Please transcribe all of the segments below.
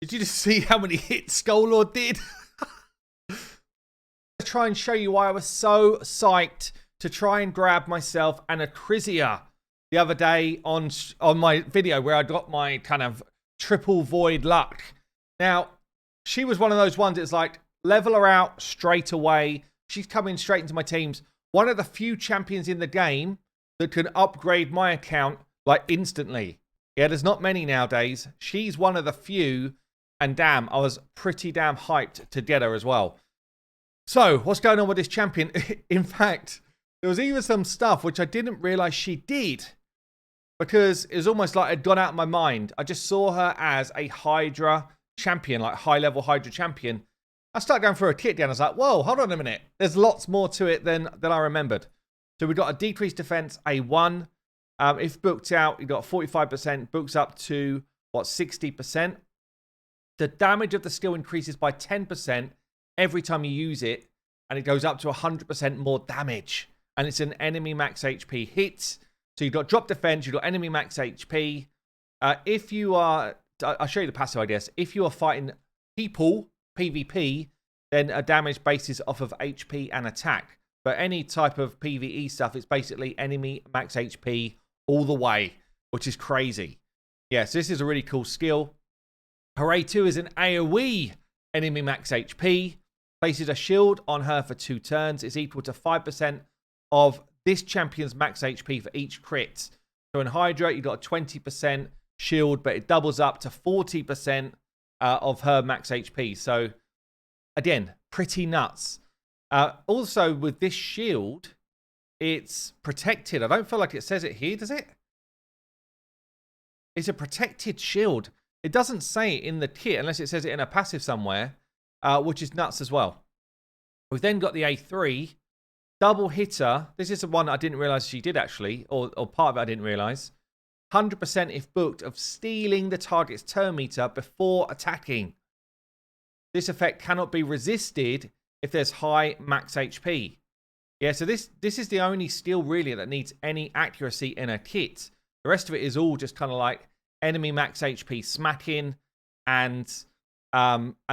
Did you just see how many hits Skull did? Try and show you why I was so psyched to try and grab myself an ACRIZIA the other day on my video where I got my kind of triple void luck. Now, she was one of those ones that's like, level her out straight away. She's coming straight into my teams. One of the few champions in the game that can upgrade my account like instantly. Yeah, there's not many nowadays. She's one of the few, and damn, I was pretty damn hyped to get her as well. So, what's going on with this champion? In fact, there was even some stuff which I didn't realize she did, because it was almost like it had gone out of my mind. I just saw her as a Hydra champion, like high-level Hydra champion. I started going through a kit down. I was like, whoa, hold on a minute. There's lots more to it than I remembered. So we've got a decreased defense, A1. If booked out, you've got 45%, books up to, 60%. The damage of the skill increases by 10% every time you use it, and it goes up to 100% more damage. And it's an enemy max HP hit. So you've got drop defense, you've got enemy max HP. If you are, I'll show you the passive, I guess. If you are fighting people, PvP, then a damage basis off of HP and attack. But any type of PvE stuff, it's basically enemy max HP all the way, which is crazy. Yeah, so this is a really cool skill. Hooray 2 is an AoE enemy max HP. Places a shield on her for 2 turns. It's equal to 5% of this champion's max HP for each crit. So in Hydra, you've got a 20% shield, but it doubles up to 40% of her max HP. So again, pretty nuts. Also, with this shield, it's protected. I don't feel like it says it here, does it? It's a protected shield. It doesn't say it in the kit unless it says it in a passive somewhere, which is nuts as well. We've then got the A3. Double hitter. This is the one I didn't realize she did actually, or part of it I didn't realize. 100% if booked of stealing the target's turn meter before attacking. This effect cannot be resisted if there's high max HP. Yeah, so this is the only skill really that needs any accuracy in a kit. The rest of it is all just kind of like enemy max HP smacking, and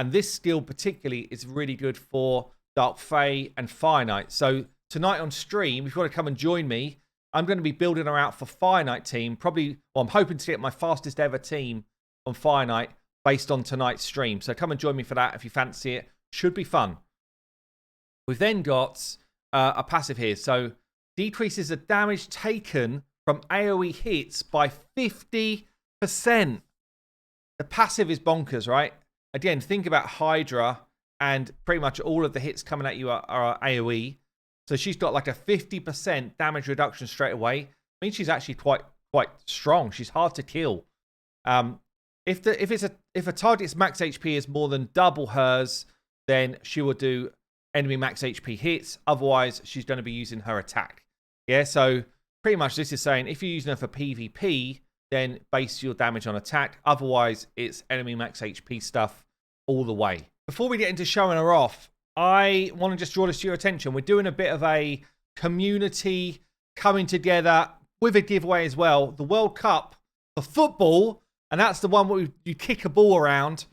this skill particularly is really good for Dark Fae and Fire Knight. So tonight on stream, if you want to come and join me, I'm going to be building her out for Fire Knight team. Probably, well, I'm hoping to get my fastest ever team on Fire Knight based on tonight's stream. So come and join me for that if you fancy it. Should be fun. We've then got a passive here. So decreases the damage taken from AoE hits by 50%. The passive is bonkers, right? Again, think about Hydra, and pretty much all of the hits coming at you are AoE. So she's got like a 50% damage reduction straight away. I mean, she's actually quite strong. She's hard to kill. If a target's max HP is more than double hers, then she will do enemy max HP hits. Otherwise, she's going to be using her attack. Yeah, so pretty much this is saying if you're using her for PvP, then base your damage on attack. Otherwise, it's enemy max HP stuff all the way. Before we get into showing her off, I want to just draw this to your attention. We're doing a bit of a community coming together with a giveaway as well. The World Cup for football, and that's the one where you kick a ball around,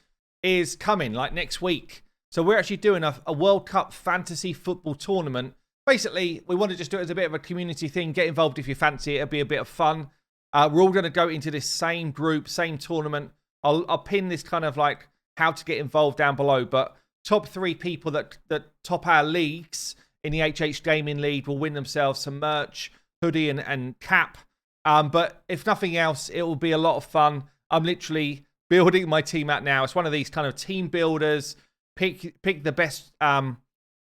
is coming like next week. So we're actually doing a World Cup fantasy football tournament. Basically, we want to just do it as a bit of a community thing. Get involved if you fancy it. It'll be a bit of fun. We're all going to go into this same group, same tournament. I'll pin this kind of like how to get involved down below. But top 3 people that top our leagues in the HH Gaming League will win themselves some merch, hoodie and cap. But if nothing else, it will be a lot of fun. I'm literally building my team out now. It's one of these kind of team builders. Pick the best...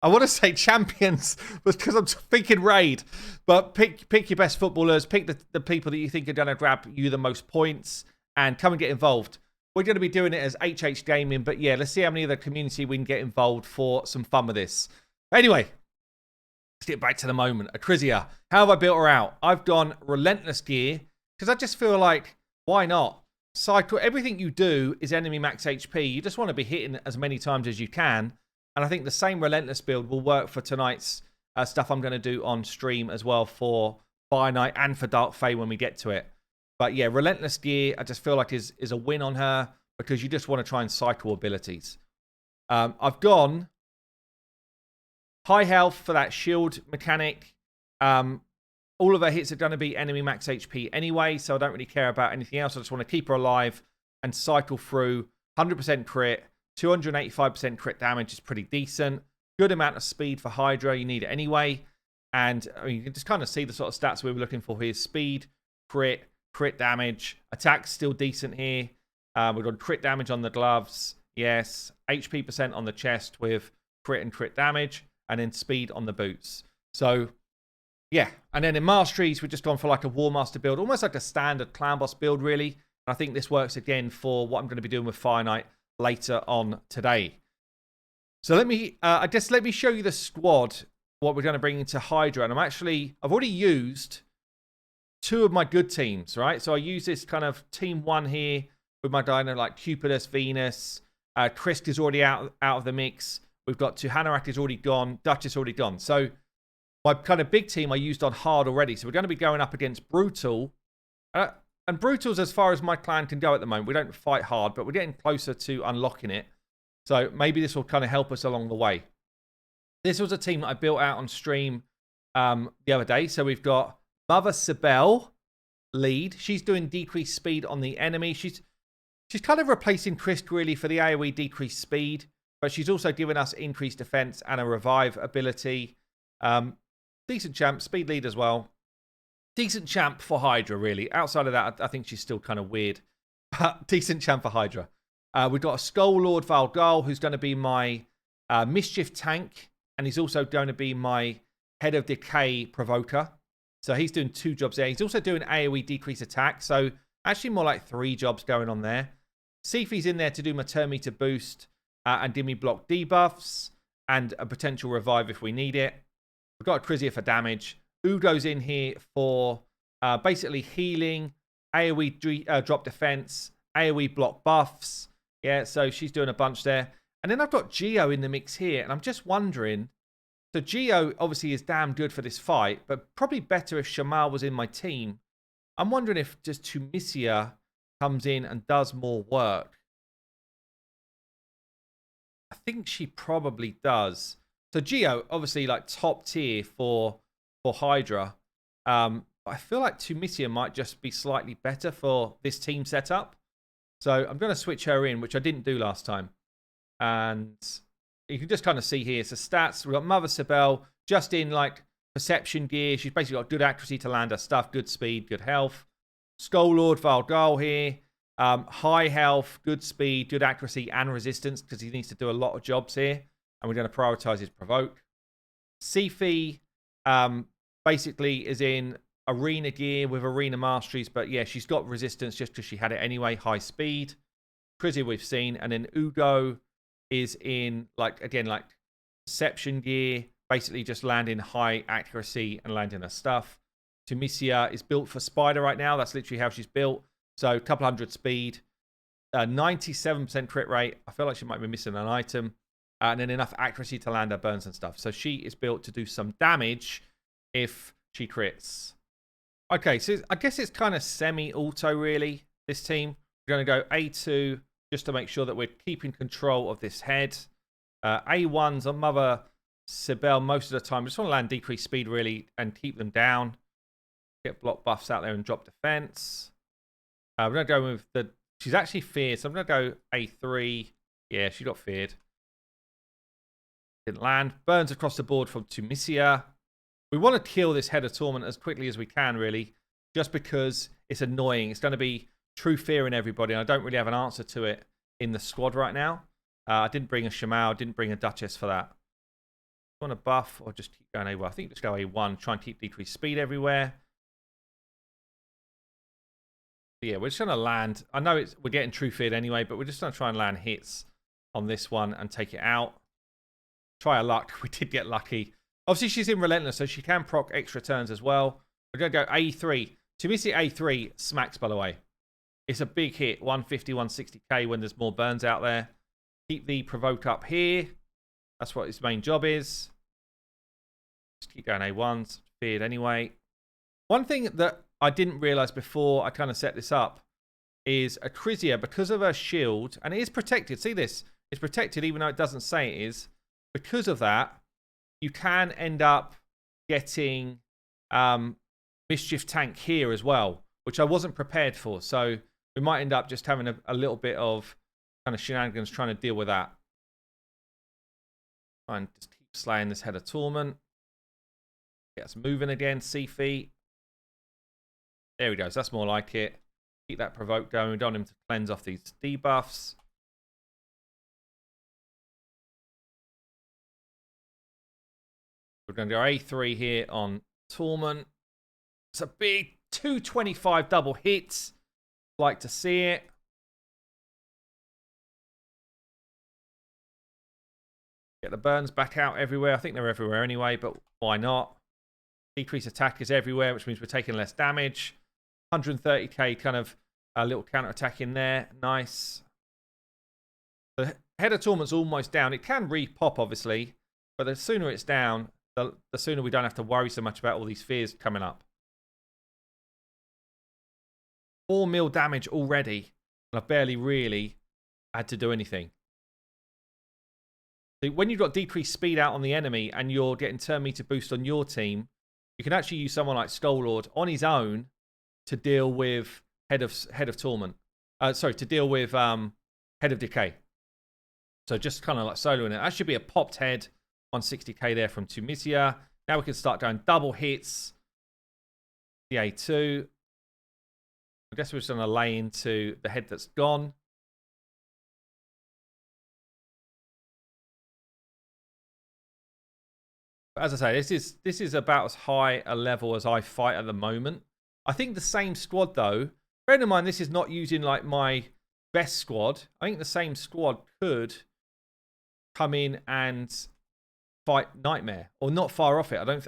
I want to say champions because I'm thinking raid, but pick your best footballers, pick the people that you think are going to grab you the most points, and come and get involved. We're going to be doing it as HH Gaming, but yeah, let's see how many of the community we can get involved for some fun with this. Anyway, let's get back to the moment. ACRIZIA, how have I built her out? I've gone Relentless gear because I just feel like, why not? Cycle, everything you do is enemy max HP. You just want to be hitting as many times as you can. And I think the same Relentless build will work for tonight's stuff I'm going to do on stream as well for Fire Knight and for Dark Fae when we get to it. But yeah, Relentless gear, I just feel like is a win on her. because you just want to try and cycle abilities. I've gone high health for that shield mechanic. All of her hits are going to be enemy max HP anyway, so I don't really care about anything else. I just want to keep her alive and cycle through. 100% crit, 285% crit damage is pretty decent. Good amount of speed for Hydra, you need it anyway. And I mean, you can just kind of see the sort of stats we were looking for here. Speed, crit damage. Attack's still decent here. We've got crit damage on the gloves. Yes. HP percent on the chest with crit and crit damage. And then speed on the boots. So, yeah. And then in Masteries, we've just gone for like a War Master build. Almost like a standard Clan Boss build, really. And I think this works again for what I'm going to be doing with Fire Knight later on today. So let me show you the squad, what we're going to bring into Hydra. And I've already used 2 of my good teams, right? So I use this kind of team 1 here with my dino like Cupidus, Venus. Krisk is already out of the mix. We've got Tuhanarak is already gone. Duchess already gone. So my kind of big team I used on hard already. So we're going to be going up against Brutal. And Brutal's as far as my clan can go at the moment. We don't fight hard, but we're getting closer to unlocking it. So maybe this will kind of help us along the way. This was a team that I built out on stream the other day. So we've got Mother Sibel lead. She's doing decreased speed on the enemy. She's kind of replacing Krisk really for the AoE decreased speed, but she's also giving us increased defense and a revive ability. Decent champ, speed lead as well. Decent champ for Hydra, really. Outside of that, I think she's still kind of weird. But decent champ for Hydra. We've got a Skull Lord Valgal, who's going to be my Mischief tank. And he's also going to be my Head of Decay provoker. So he's doing 2 jobs there. He's also doing AoE decrease attack. So actually more like 3 jobs going on there. Sifi's in there to do my turn meter boost and Dimmy block debuffs. And a potential revive if we need it. We've got ACRIZIA for damage. Ugo's in here for basically healing, AoE drop defense, AoE block buffs. Yeah, so she's doing a bunch there. And then I've got Geo in the mix here, and I'm just wondering. So Geo obviously is damn good for this fight, but probably better if Shamal was in my team. I'm wondering if just Tunisia comes in and does more work. I think she probably does. So Geo, obviously like top tier for Hydra. I feel like Tunisia might just be slightly better for this team setup. So I'm going to switch her in, which I didn't do last time. And you can just kind of see here. So stats, we've got Mother Sibel just in like perception gear. She's basically got good accuracy to land her stuff, good speed, good health. Skull Lord Valgal here. High health, good speed, good accuracy and resistance because he needs to do a lot of jobs here. And we're going to prioritize his provoke. Sifi basically is in arena gear with arena masteries. But yeah, she's got resistance just because she had it anyway. High speed. ACRIZIA we've seen. And then Ugo is in, like, again, like perception gear. Basically just landing high accuracy and landing her stuff. Tunisia is built for Spider right now. That's literally how she's built. So a couple hundred speed. 97% crit rate. I feel like she might be missing an item. And then enough accuracy to land her burns and stuff. So she is built to do some damage if she crits. Okay, so I guess it's kind of semi-auto, really, this team. We're going to go A2 just to make sure that we're keeping control of this head. A1's on Mother Sibel most of the time. Just want to land decreased speed, really, and keep them down. Get block buffs out there and drop defense. We're going to go with the... She's actually feared, so I'm going to go A3. Yeah, she got feared. Didn't land. Burns across the board from Tunisia. We want to kill this Head of Torment as quickly as we can, really, just because it's annoying. It's going to be true fear in everybody, and I don't really have an answer to it in the squad right now. I didn't bring a Shamal, didn't bring a Duchess for that. Want to buff or just keep going A1? I think just go A1, try and keep decreased speed everywhere. But yeah, we're just going to land. I know we're getting true feared anyway, but we're just going to try and land hits on this one and take it out. Try our luck. We did get lucky. Obviously, she's in Relentless, so she can proc extra turns as well. We're going to go A3. Tunisia A3 smacks, by the way. It's a big hit. 150, 160k when there's more burns out there. Keep the provoke up here. That's what his main job is. Just keep going A1s. Feared anyway. One thing that I didn't realize before I kind of set this up is ACRIZIA, because of her shield, and it is protected. See this? It's protected even though it doesn't say it is. Because of that, you can end up getting Mischief Tank here as well, which I wasn't prepared for. So we might end up just having a little bit of kind of shenanigans trying to deal with that. Try and just keep slaying this Head of Torment. Get us moving again, Seafeet. There we go. So that's more like it. Keep that provoke going. We don't want him to cleanse off these debuffs. We're going to go A3 here on Torment. It's a big 225 double hits. Like to see it. Get the burns back out everywhere. I think they're everywhere anyway, but why not? Decrease attack is everywhere, which means we're taking less damage. 130k kind of a little counter attack in there. Nice. The Head of Torment's almost down. It can re-pop, obviously, but the sooner it's down, the sooner we don't have to worry so much about all these fears coming up. 4 mil damage already, and I've barely really had to do anything. So when you've got decreased speed out on the enemy and you're getting turn meter boost on your team, you can actually use someone like Skull-Lord on his own to deal with Head of Torment. Sorry, to deal with Head of Decay. So just kind of like soloing it. That should be a popped head. 160k there from Tumisia. Now we can start going double hits. The A2. I guess we're just going to lay into the head that's gone. But as I say, this is about as high a level as I fight at the moment. I think the same squad, though, bear in mind this is not using like my best squad. I think the same squad could come in and fight Nightmare, or not far off it. I don't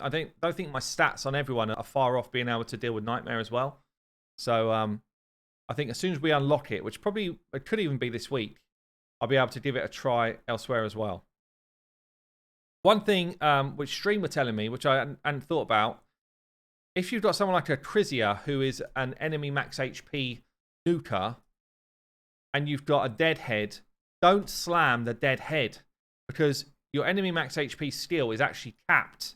think my stats on everyone are far off being able to deal with Nightmare as well. So I think as soon as we unlock it, which probably it could even be this week, I'll be able to give it a try elsewhere as well. One thing which Stream were telling me, which I hadn't thought about, if you've got someone like ACRIZIA, who is an enemy max HP nuker, and you've got a dead head, don't slam the dead head, because your enemy max HP skill is actually capped.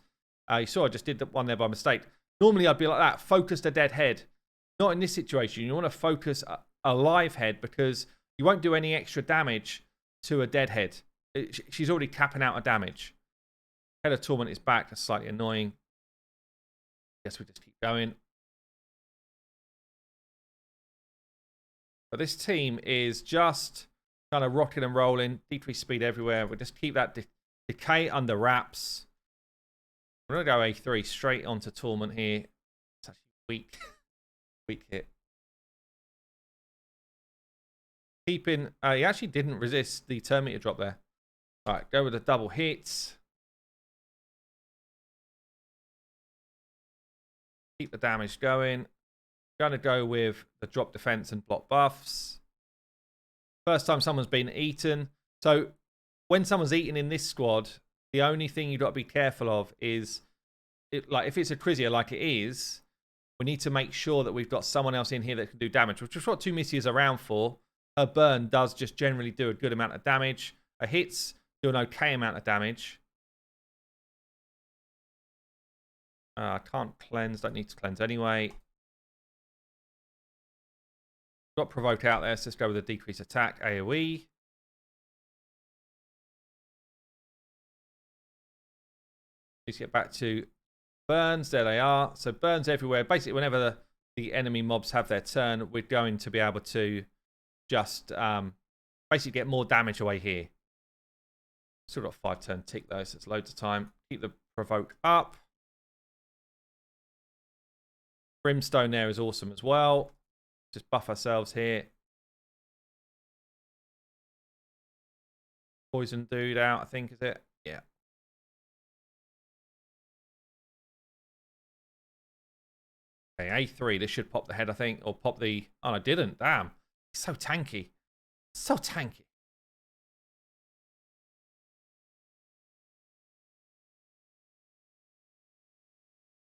You saw I just did one there by mistake. Normally I'd be like that, focus the dead head. Not in this situation. You want to focus a live head, because you won't do any extra damage to a dead head. She's already capping out a damage. Head of Torment is back. That's slightly annoying. Guess we just keep going. But this team is just kind of rocking and rolling. Decrease speed everywhere. We'll just keep that decay under wraps. We're going to go A3 straight onto Torment here. It's actually weak. Weak hit. Keeping... he actually didn't resist the turn meter drop there. All right, go with the double hits. Keep the damage going. Going to go with the drop defense and block buffs. First time someone's been eaten. So when someone's eaten in this squad, the only thing you've got to be careful of is, like if it's ACRIZIA like it is, we need to make sure that we've got someone else in here that can do damage, which is what Tumisia is around for. Her burn does just generally do a good amount of damage. Her hits do an okay amount of damage. I can't cleanse. Don't need to cleanse anyway. Got provoked out there, so let's go with a decrease attack, AoE. Let's get back to burns. There they are. So burns everywhere. Basically, whenever the enemy mobs have their turn, we're going to be able to just basically get more damage away here. Still got a 5-turn tick though, so it's loads of time. Keep the provoke up. Brimstone there is awesome as well. Just buff ourselves here. Poison dude out, I think, is it? Yeah. Okay, A3. This should pop the head, I think. Or pop the... Oh, no, it didn't. Damn. He's so tanky. So tanky.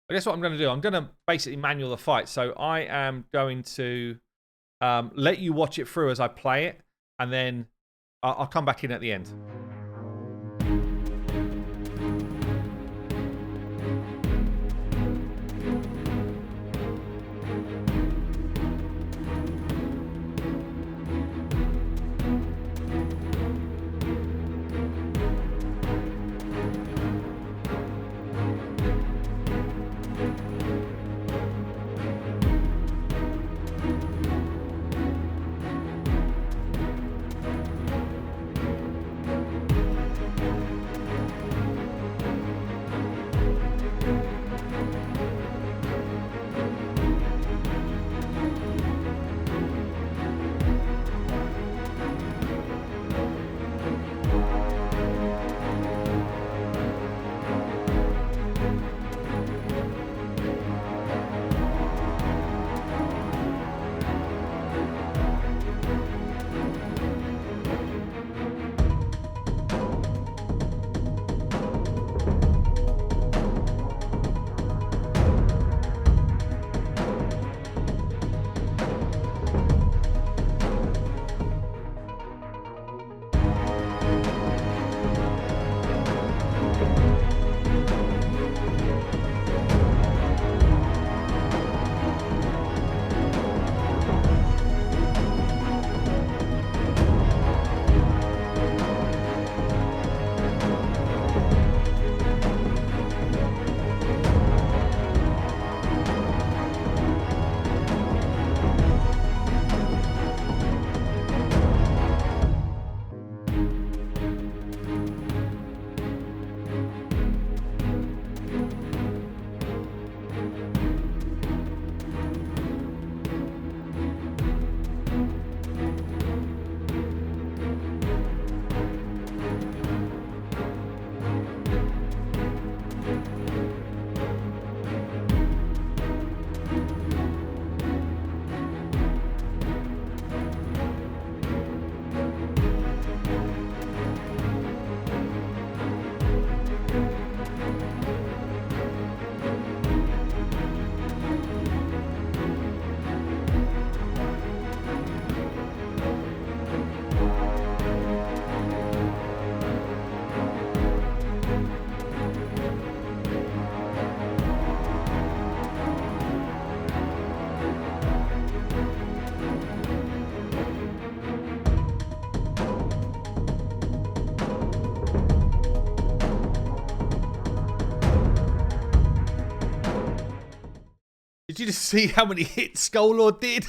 I guess what I'm going to do, I'm going to basically manual the fight. So I am going to let you watch it through as I play it, and then I'll come back in at the end. Did you just see how many hits Skull did?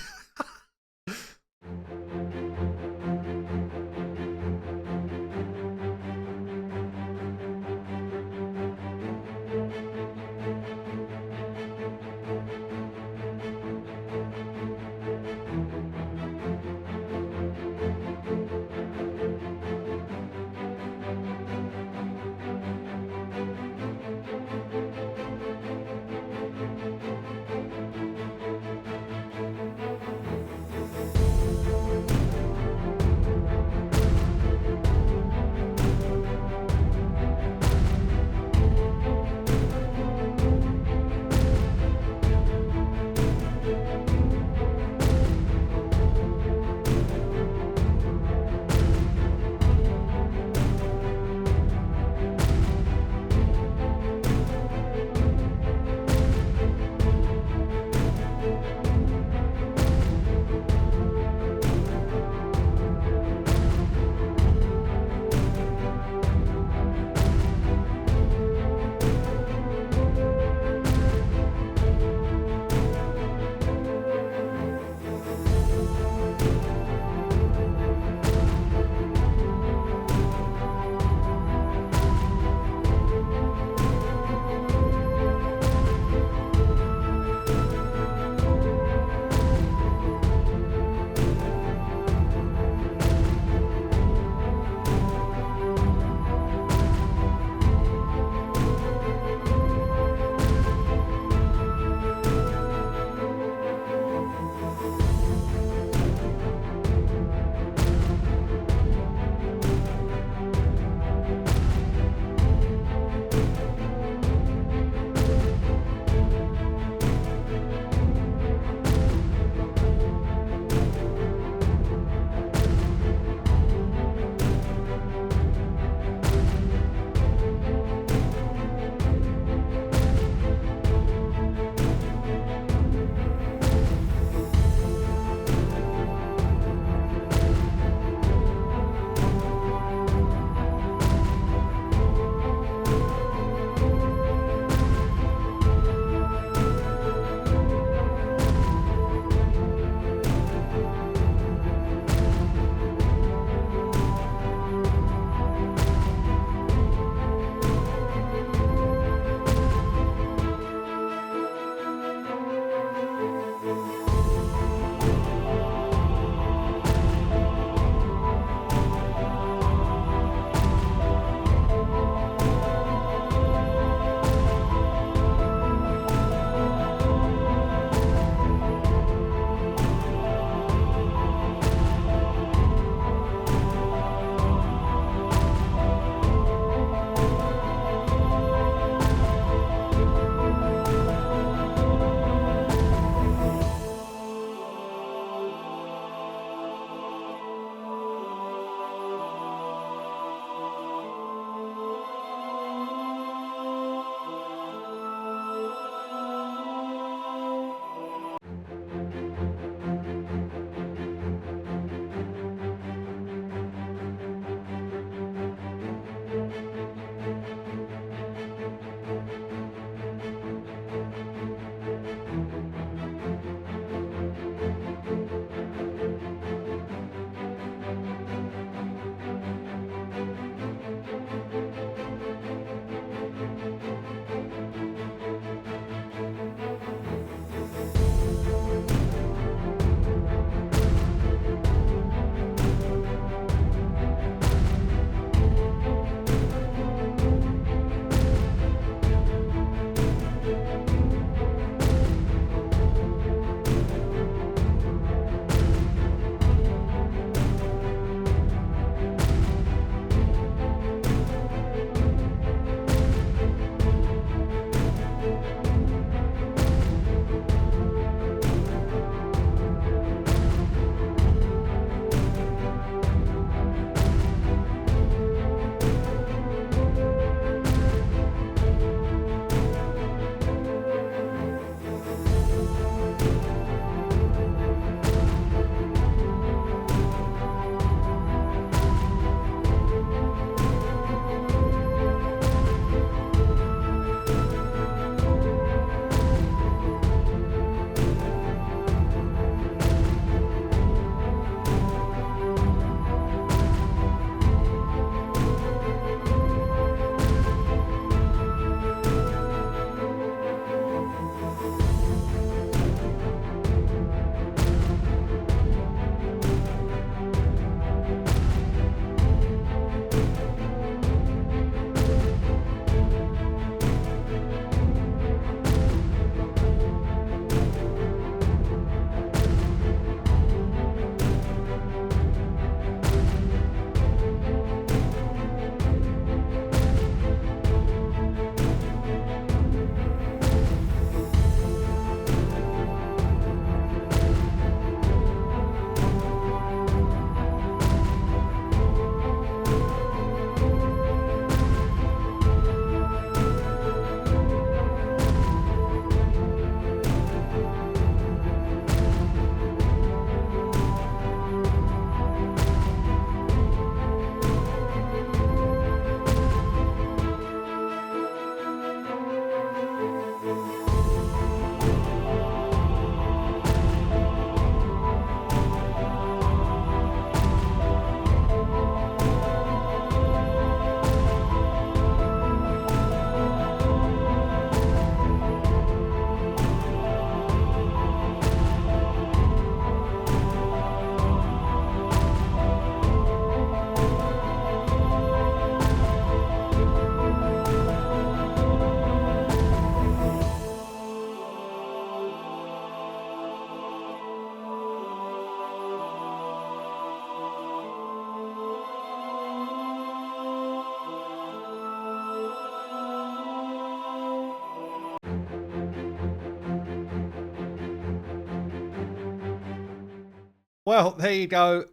Well, there you go.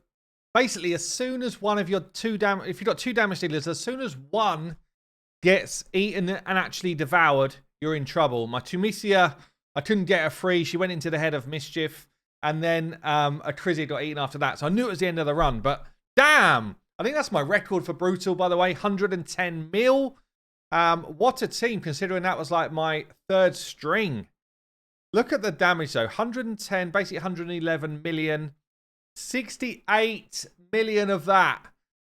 Basically, as soon as one of your if you've got two damage dealers, as soon as one gets eaten and actually devoured, you're in trouble. My Tunisia, I couldn't get her free. She went into the head of mischief. And then ACRIZIA got eaten after that. So I knew it was the end of the run. But damn, I think that's my record for Brutal, by the way. 110 mil. What a team, considering that was like my third string. Look at the damage, though. 110, basically 111 million. 68 million of that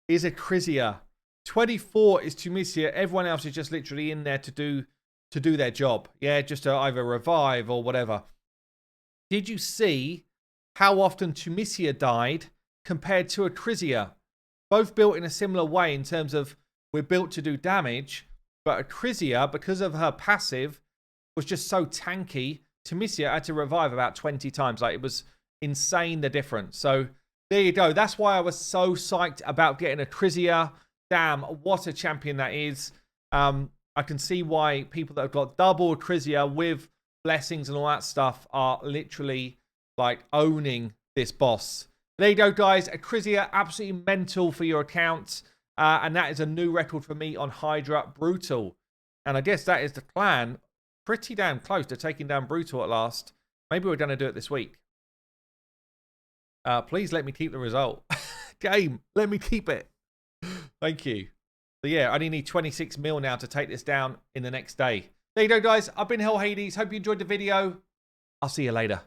is ACRIZIA. 24 is Tunisia. Everyone else is just literally in there to do their job. Yeah, just to either revive or whatever. Did you see how often Tunisia died compared to ACRIZIA? Both built in a similar way in terms of we're built to do damage, but ACRIZIA, because of her passive, was just so tanky. Tunisia had to revive about 20 times. Like, it was insane, the difference. So there you go. That's why I was so psyched about getting ACRIZIA. Damn, what a champion that is. I can see why people that have got double ACRIZIA with blessings and all that stuff are literally like owning this boss. There you go, guys. ACRIZIA, absolutely mental for your account. And that is a new record for me on Hydra Brutal. And I guess that is the plan. Pretty damn close to taking down Brutal at last. Maybe we're going to do it this week. Please let me keep the result. Game, let me keep it. Thank you. So yeah, I only need 26 mil now to take this down in the next day. There you go, guys. I've been Hell Hades. Hope you enjoyed the video. I'll see you later.